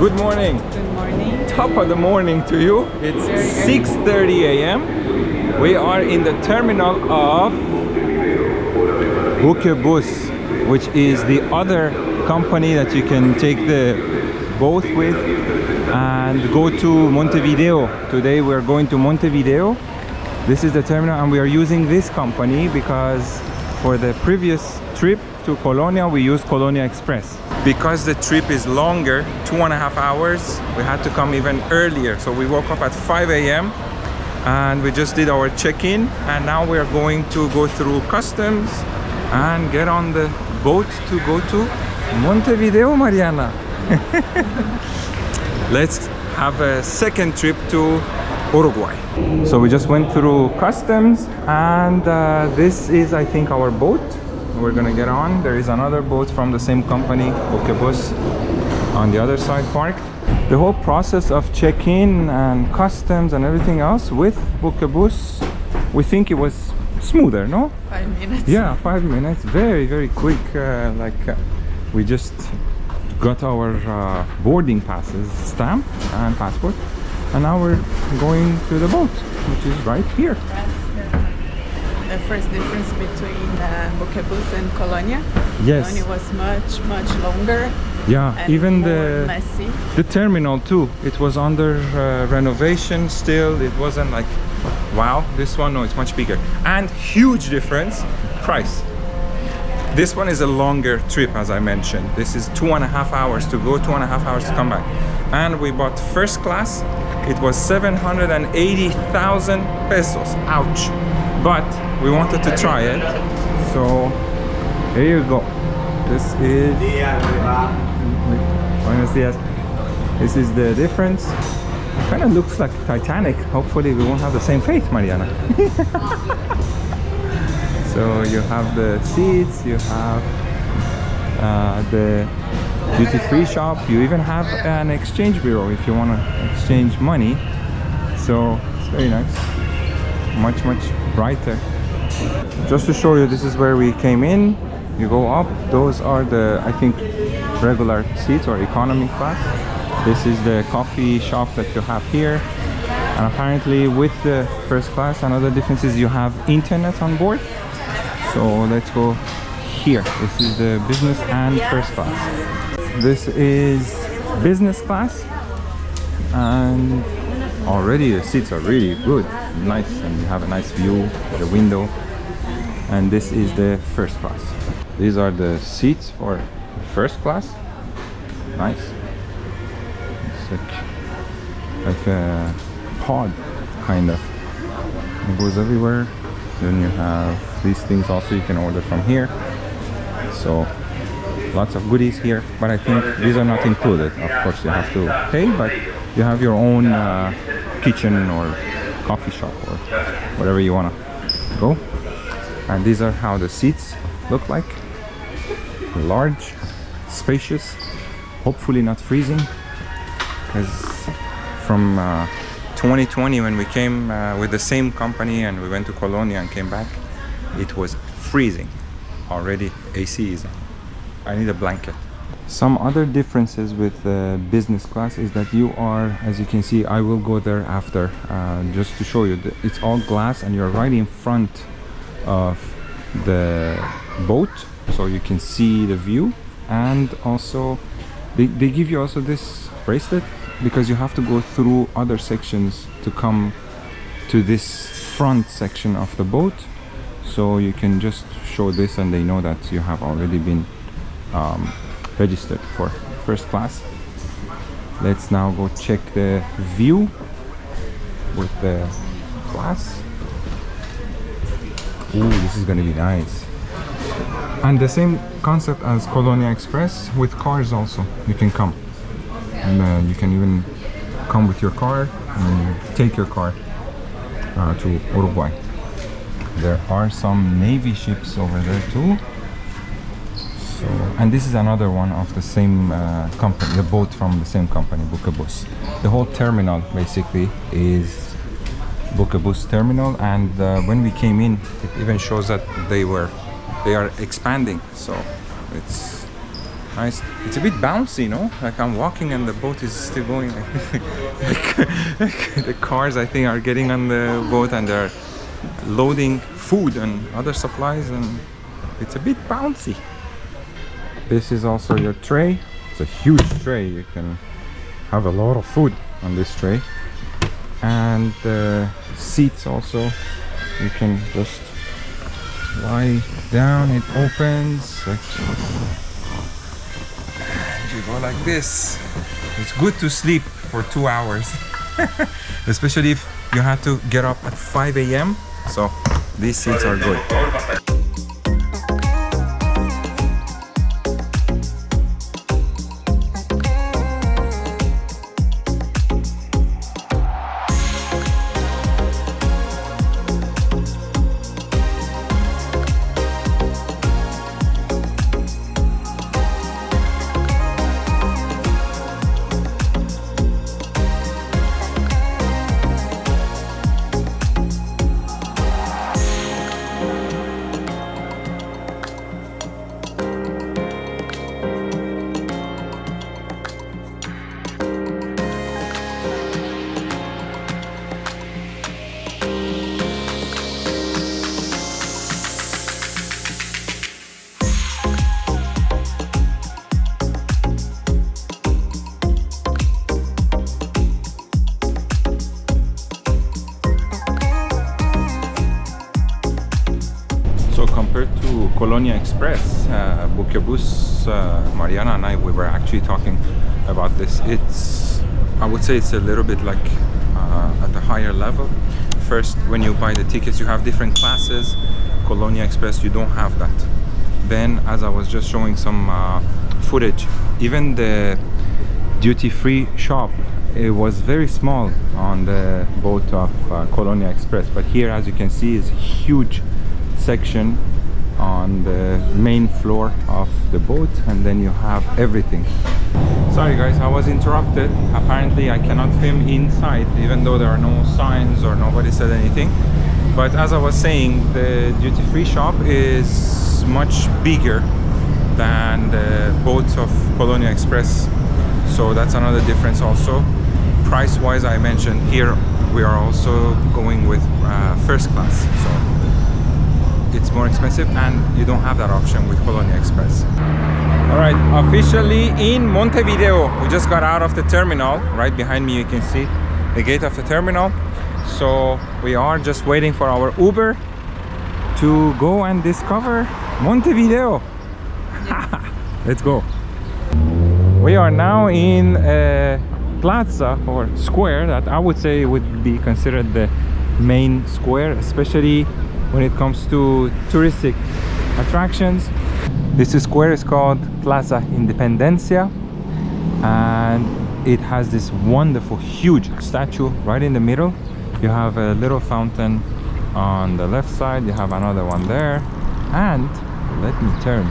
Good morning. Good morning. Top of the morning to you. It's 6:30 a.m. We are in the terminal of Buquebus, which is the other company that you can take the boat with and go to Montevideo. Today we're going to Montevideo. This is the terminal, and we are using this company because for the previous trip to Colonia we used Colonia Express. Because the trip is longer, 2.5 hours, we had to come even earlier. So we woke up at 5 a.m. and we just did our check-in, and now we are going to go through customs and get on the boat to go to Montevideo, Mariana. Let's have a second trip to Uruguay. So we just went through customs, and this is, I think, our boat. We're gonna get on. There is another boat from the same company, Buquebus, on the other side parked. The whole process of check-in and customs and everything else with Buquebus, we think it was smoother, no? 5 minutes. Yeah, 5 minutes. Very, very quick. We just got our boarding passes stamped and passport, and now we're going to the boat, which is right here. The first difference between Buquebus and Colonia. Yes. Colonia was much longer. Yeah, and even more messy. the terminal too. It was under renovation still. It wasn't like, wow, this one, no, it's much bigger. And huge difference, price. This one is a longer trip, as I mentioned. This is 2.5 hours to go, 2.5 hours to come back. And we bought first class. It was 780,000 pesos. Ouch. But we wanted to try it, so here you go. This is Buenos dias. This is the difference. Kind of looks like Titanic. Hopefully we won't have the same fate, Mariana. So you have the seats, you have the duty-free shop, you even have an exchange bureau if you want to exchange money. So it's very nice. Much brighter. Just to show you, this is where we came in. You go up, those are the, I think, regular seats or economy class. This is the coffee shop that you have here, and apparently with the first class, another difference is you have internet on board. So let's go here. This is the business and first class. This is business class, and already the seats are really good, nice, and you have a nice view of the window. And this is the first class. These are the seats for first class. Nice. It's like a pod, kind of. It goes everywhere. Then you have these things also you can order from here. So lots of goodies here, but I think these are not included. Of course you have to pay, but you have your own kitchen or coffee shop or whatever you want to go. And these are how the seats look like. Large, spacious, hopefully not freezing, because from 2020 when we came with the same company and we went to Colonia and came back, it was freezing already. AC is on. I need a blanket. Some other differences with business class is that you are, as you can see, I will go there after, just to show you, it's all glass and you're right in front of the boat, so you can see the view. And also they give you also this bracelet because you have to go through other sections to come to this front section of the boat. So you can just show this and they know that you have already been registered for first class. Let's now go check the view with the glass. Ooh, this is gonna be nice. And the same concept as Colonia Express with cars also. You can come and you can even come with your car and take your car to Uruguay. There are some Navy ships over there too. So, and this is another one of the same company, the boat from the same company, Buquebus. The whole terminal basically is Buquebus terminal, and when we came in, it even shows that they are expanding. So it's nice. It's a bit bouncy, no? Like I'm walking and the boat is still going. Like the cars, I think, are getting on the boat and they're loading food and other supplies, and it's a bit bouncy. This is also your tray. It's a huge tray. You can have a lot of food on this tray. And the seats also, you can just lie down, it opens and you go like this. It's good to sleep for 2 hours. Especially if you have to get up at 5 a.m. So these seats are good. Compared to Colonia Express, Buquebus, Mariana and I, we were actually talking about this. I would say it's a little bit like at a higher level. First, when you buy the tickets, you have different classes. Colonia Express, you don't have that. Then, as I was just showing some footage, even the duty-free shop, it was very small on the boat of Colonia Express. But here, as you can see, is a huge section on the main floor of the boat, and then you have everything. Sorry guys, I was interrupted. Apparently I cannot film inside, even though there are no signs or nobody said anything. But as I was saying, the duty-free shop is much bigger than the boats of Colonia Express, so that's another difference. Also, price wise, I mentioned here we are also going with first class, so it's more expensive and you don't have that option with Colonia Express. All right, officially in Montevideo. We just got out of the terminal. Right behind me you can see the gate of the terminal. So we are just waiting for our Uber to go and discover Montevideo. Let's go. We are now in a plaza or square that I would say would be considered the main square, especially when it comes to touristic attractions. This square is called Plaza Independencia, and it has this wonderful huge statue right in the middle. You have a little fountain on the left side, you have another one there, and let me turn,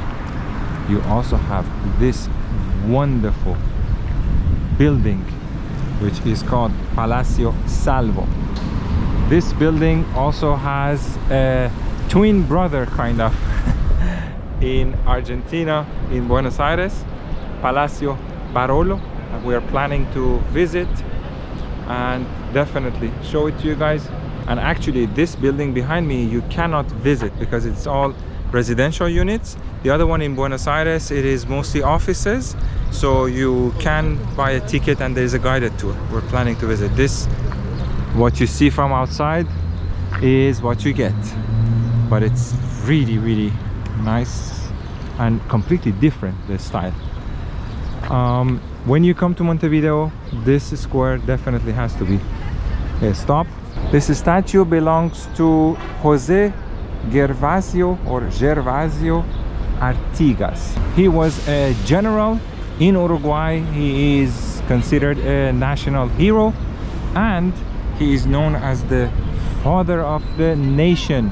you also have this wonderful building which is called Palacio Salvo. This building also has a twin brother kind of in Argentina, in Buenos Aires, Palacio Barolo, that we are planning to visit and definitely show it to you guys. And actually this building behind me you cannot visit because it's all residential units. The other one in Buenos Aires, it is mostly offices, so you can buy a ticket and there's a guided tour. We're planning to visit this. What you see from outside is what you get, but it's really nice and completely different, the style. When you come to Montevideo, this square definitely has to be a stop. This statue belongs to Jose Gervasio Artigas. He was a general in Uruguay. He is considered a national hero and he is known as the father of the nation.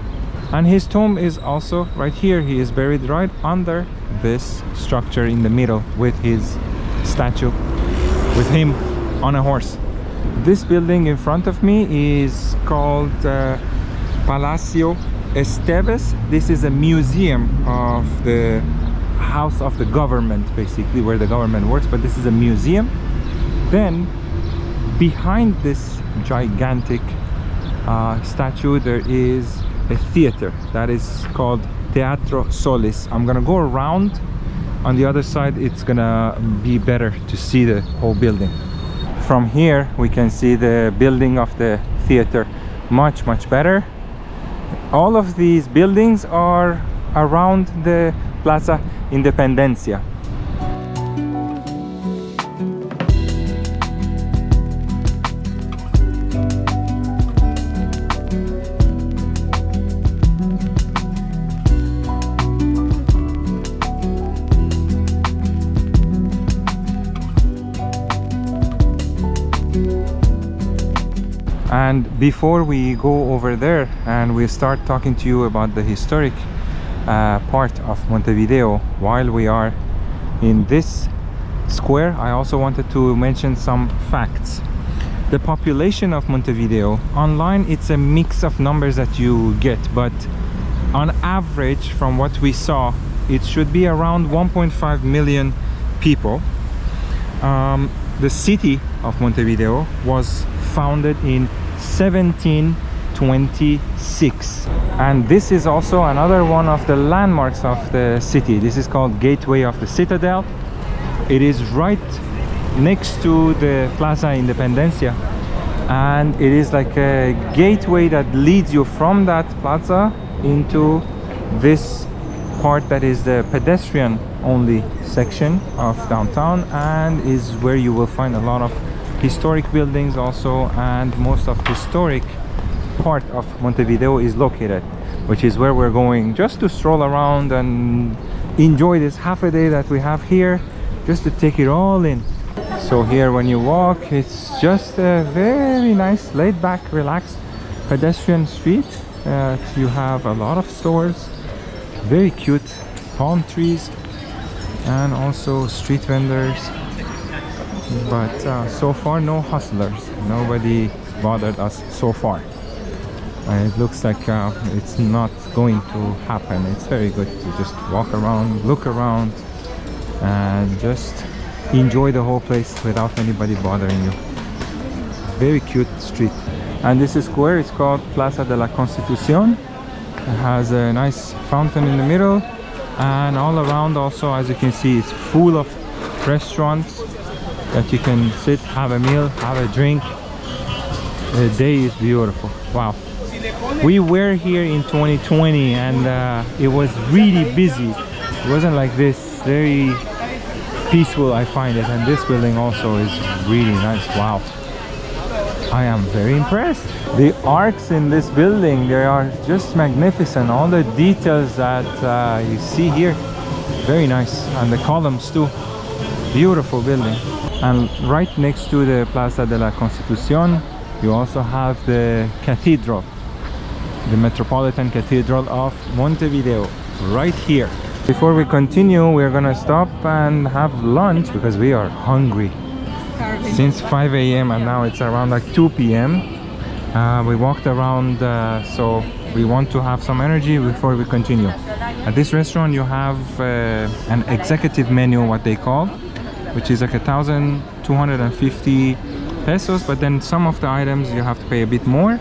And his tomb is also right here. He is buried right under this structure in the middle with his statue, with him on a horse. This building in front of me is called Palacio Estevez. This is a museum of the house of the government, basically, where the government works, but this is a museum. Then behind this gigantic statue there is a theater that is called Teatro Solis. I'm gonna go around on the other side. It's gonna be better to see the whole building. From here we can see the building of the theater much better. All of these buildings are around the Plaza Independencia. And before we go over there and we start talking to you about the historic part of Montevideo, while we are in this square, I also wanted to mention some facts. The population of Montevideo, online it's a mix of numbers that you get, but on average, from what we saw, it should be around 1.5 million people. The city of Montevideo was founded in 1726, and this is also another one of the landmarks of the city. This is called Gateway of the Citadel. It is right next to the Plaza Independencia, and it is like a gateway that leads you from that plaza into this part that is the pedestrian only section of downtown, and is where you will find a lot of historic buildings also, and most of historic part of Montevideo is located, which is where we're going just to stroll around and enjoy this half a day that we have here, just to take it all in. So here when you walk, it's just a very nice laid back, relaxed pedestrian street. You have a lot of stores, very cute palm trees, and also street vendors. But so far no hustlers, nobody bothered us so far. It looks like it's not going to happen. It's very good to just walk around, look around, and just enjoy the whole place without anybody bothering you. Very cute street. And this square is called Plaza de la Constitución. It has a nice fountain in the middle, and all around also, as you can see, it's full of restaurants that you can sit, have a meal, have a drink. The day is beautiful. Wow. We were here in 2020 and it was really busy. It wasn't like this. Very peaceful, I find it. And this building also is really nice. Wow. I am very impressed. The arcs in this building, they are just magnificent. All the details that you see here, very nice. And the columns too. Beautiful building. And right next to the Plaza de la Constitución, you also have the cathedral, the Metropolitan Cathedral of Montevideo, right here. Before we continue, we're gonna stop and have lunch because we are hungry. Since 5 a.m. and now it's around like 2 p.m. We walked around, so we want to have some energy before we continue. At this restaurant you have an executive menu, what they call, which is like 1,250 pesos, but then some of the items you have to pay a bit more.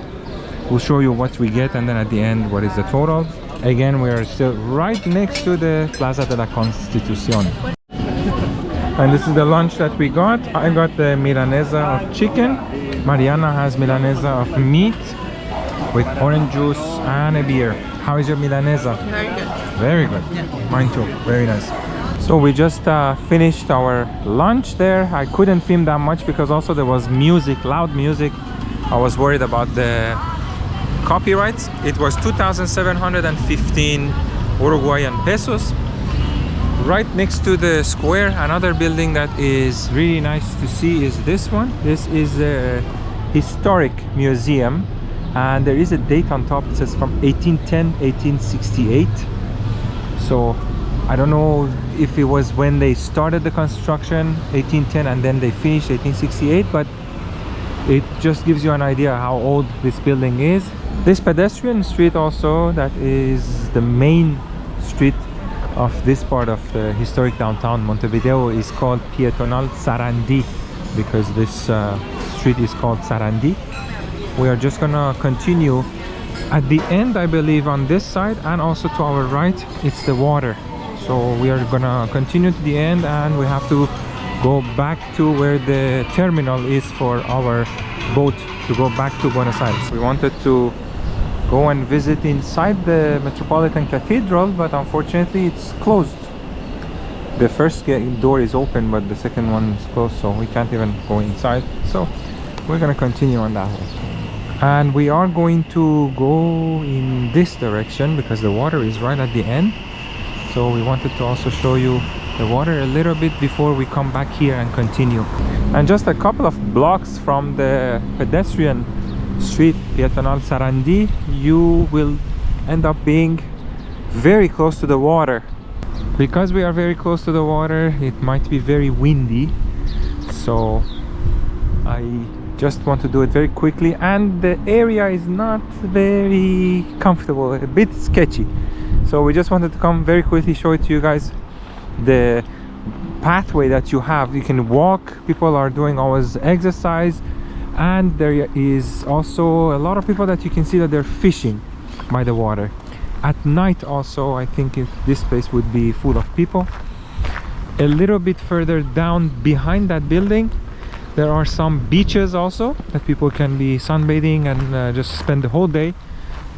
We'll show you what we get, and then at the end what is the total. Again, we are still right next to the Plaza de la Constitución. And this is the lunch that we got. I got the milanesa of chicken. Mariana has milanesa of meat with orange juice and a beer. How is your milanesa? Very good. Very good. Yeah. Mine too. Very nice. So we just finished our lunch there. I couldn't film that much because also there was music, loud music. I was worried about the copyrights. It was 2,715 Uruguayan pesos. Right next to the square, another building that is really nice to see is this one. This is a historic museum, and there is a date on top. It says from 1810, 1868. So I don't know if it was when they started the construction, 1810, and then they finished 1868, but it just gives you an idea how old this building is. This pedestrian street also, that is the main street of this part of the historic downtown Montevideo is called Peatonal Sarandí, because this street is called Sarandí. We are just gonna continue at the end, I believe, on this side, and also to our right it's the water. So we are gonna continue to the end, and we have to go back to where the terminal is for our boat to go back to Buenos Aires. We wanted to go and visit inside the Metropolitan Cathedral, but unfortunately it's closed. The first door is open, but the second one is closed, so we can't even go inside. So we're gonna continue on that way. And we are going to go in this direction because the water is right at the end. So we wanted to also show you the water a little bit before we come back here and continue. And just a couple of blocks from the pedestrian street Peatonal Sarandí, you will end up being very close to the water. Because we are very close to the water, it might be very windy, so I just want to do it very quickly, and the area is not very comfortable, a bit sketchy, so we just wanted to come very quickly, show it to you guys. The pathway that you have, you can walk, people are doing always exercise, and there is also a lot of people that you can see that they're fishing by the water. At night also, I think this place would be full of people. A little bit further down behind that building, there are some beaches also that people can be sunbathing and just spend the whole day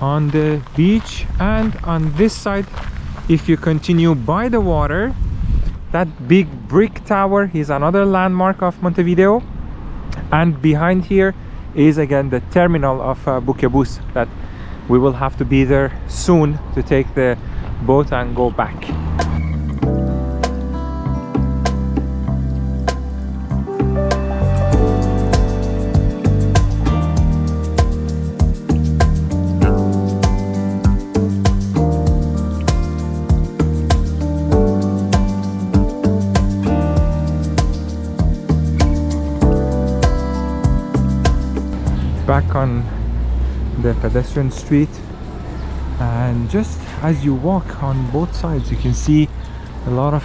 on the beach. And on this side, if you continue by the water, that big brick tower is another landmark of Montevideo. And behind here is again the terminal of Buquebus, that we will have to be there soon to take the boat and go back. Back on the pedestrian street, and just as you walk on both sides, you can see a lot of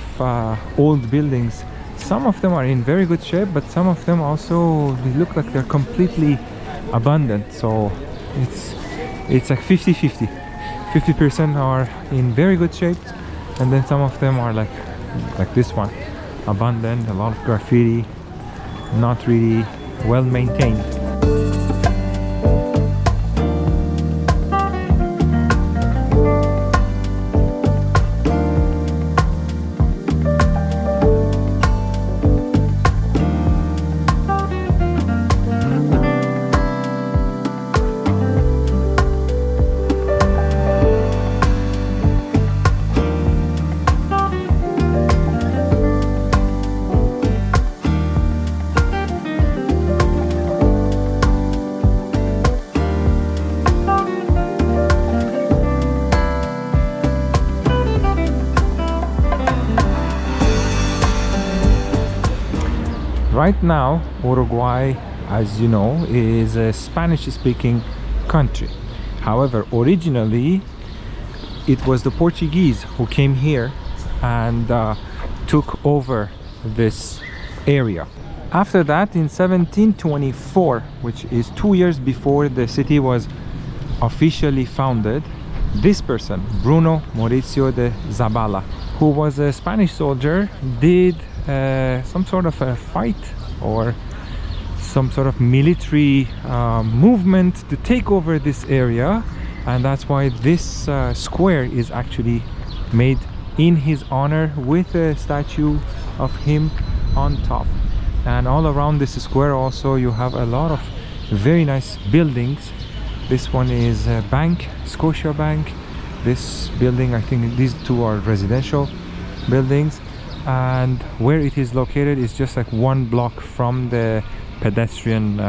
old buildings. Some of them are in very good shape, but some of them also, they look like they're completely abandoned. So it's like 50-50. 50% are in very good shape, and then some of them are like this one, abandoned, a lot of graffiti, not really well maintained. Right now, Uruguay, as you know, is a Spanish-speaking country. However, originally it was the Portuguese who came here and took over this area. After that, in 1724, which is 2 years before the city was officially founded, this person, Bruno Mauricio de Zabala, who was a Spanish soldier, did some sort of a fight or some sort of military movement to take over this area, and that's why this square is actually made in his honor with a statue of him on top. And all around this square also you have a lot of very nice buildings. This one is a bank, Scotia Bank. This building, I think these two are residential buildings, and where it is located is just like 1 block from the pedestrian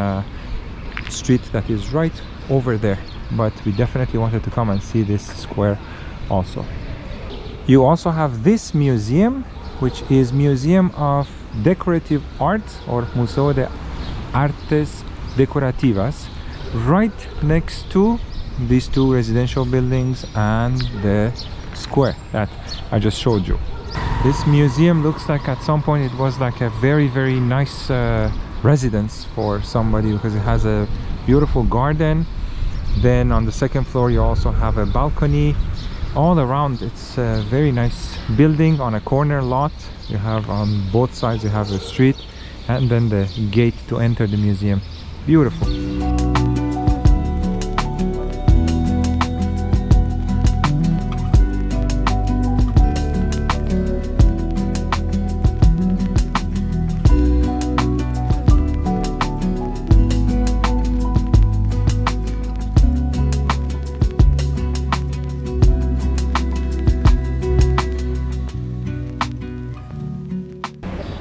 street that is right over there. But we definitely wanted to come and see this square also. You also have this museum, which is Museum of Decorative Art, or Museo de Artes Decorativas, right next to these two residential buildings and the square that I just showed you. This museum looks like at some point it was like a very, very nice residence for somebody, because it has a beautiful garden. Then on the second floor you also have a balcony. All around it's a very nice building on a corner lot. You have on both sides, you have the street and then the gate to enter the museum. Beautiful.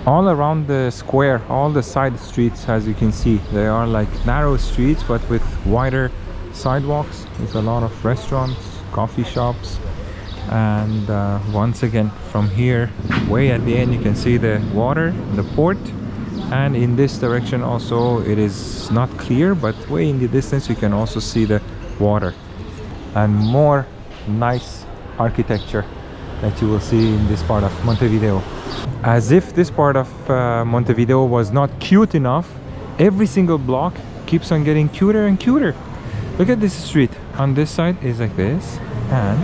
All around the square, all the side streets, as you can see, they are like narrow streets but with wider sidewalks. There's a lot of restaurants, coffee shops, and once again from here way at the end you can see the water, the port, and in this direction also it is not clear, but way in the distance you can also see the water and more nice architecture that you will see in this part of Montevideo. As if this part of Montevideo was not cute enough, every single block keeps on getting cuter and cuter. Look at this street. On this side is like this, and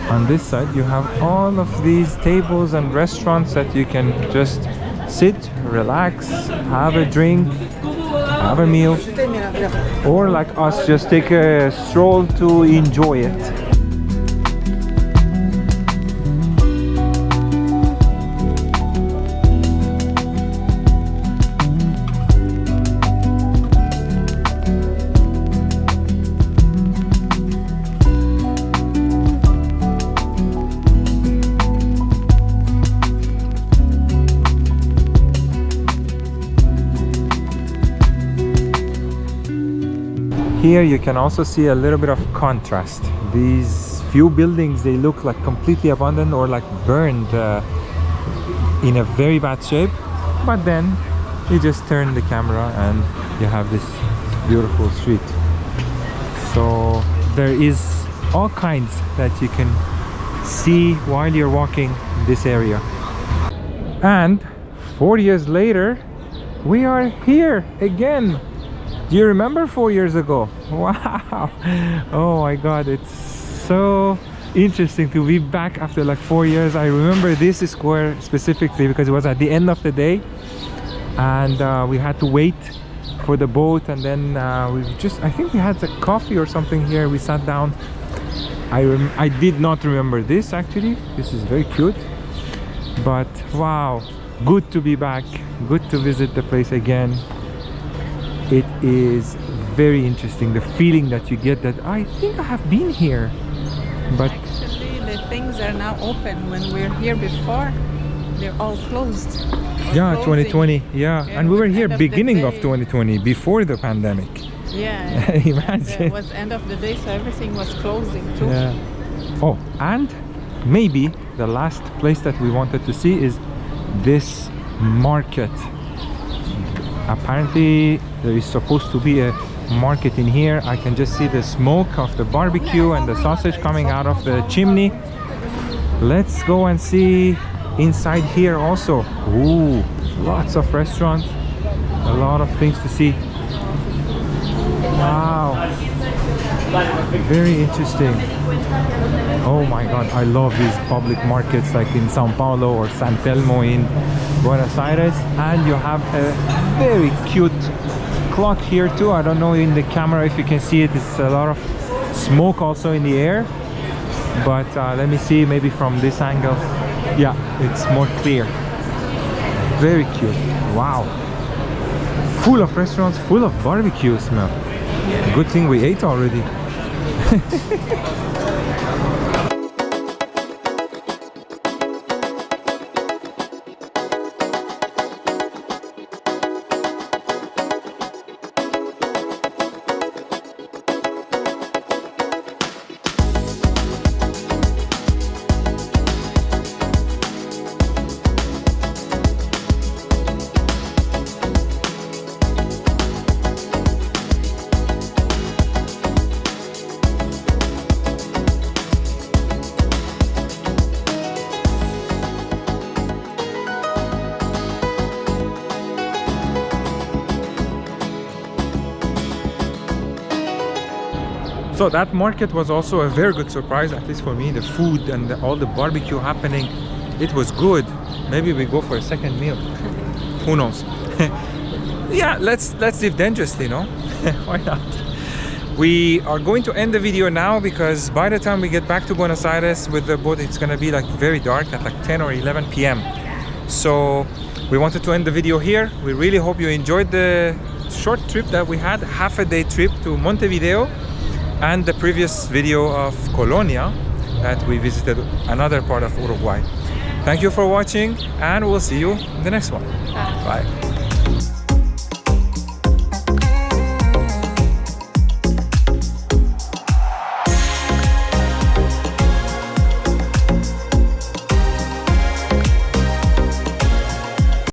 on this side you have all of these tables and restaurants that you can just sit, relax, have a drink, have a meal, or like us, just take a stroll to enjoy it. Here you can also see a little bit of contrast. These few buildings, they look like completely abandoned or like burned in a very bad shape, but then you just turn the camera and you have this beautiful street. So there is all kinds that you can see while you're walking this area. And 4 years later we are here again. Do you remember 4 years ago? Wow! Oh my god, it's so interesting to be back after like 4 years. I remember this square specifically because it was at the end of the day and we had to wait for the boat, and then I think we had a coffee or something here. We sat down. I did not remember this actually. This is very cute, but wow, good to be back, good to visit the place again. It is very interesting, the feeling that you get that I think I have been here. But actually the things are now open. When we were here before, they're all closed. Yeah, Closing. 2020, yeah. And we were here beginning of day. 2020, before the pandemic. Yeah. Imagine. It was end of the day, so everything was closing too. Yeah. Oh, and maybe the last place that we wanted to see is this market. Apparently there is supposed to be a market in here. I can just see the smoke of the barbecue and the sausage coming out of the chimney. Let's go and see inside here also. Ooh, lots of restaurants, a lot of things to see. Wow, very interesting. Oh my god, I love these public markets like in Sao Paulo or San Telmo in Buenos Aires. And you have a very cute clock here too. I don't know in the camera if you can see it. It's a lot of smoke also in the air, but let me see, maybe from this angle. Yeah, it's more clear. Very cute. Wow, full of restaurants, full of barbecue smell. Good thing we ate already. So that market was also a very good surprise, at least for me. The food and all the barbecue happening, it was good. Maybe we go for a second meal. Who knows? Yeah, let's live dangerously, no? Why not? We are going to end the video now because by the time we get back to Buenos Aires with the boat, it's gonna be like very dark at like 10 or 11 p.m. So we wanted to end the video here. We really hope you enjoyed the short trip that we had, half a day trip to Montevideo, and the previous video of Colonia that we visited another part of Uruguay. Thank you for watching, and we'll see you in the next one. Bye.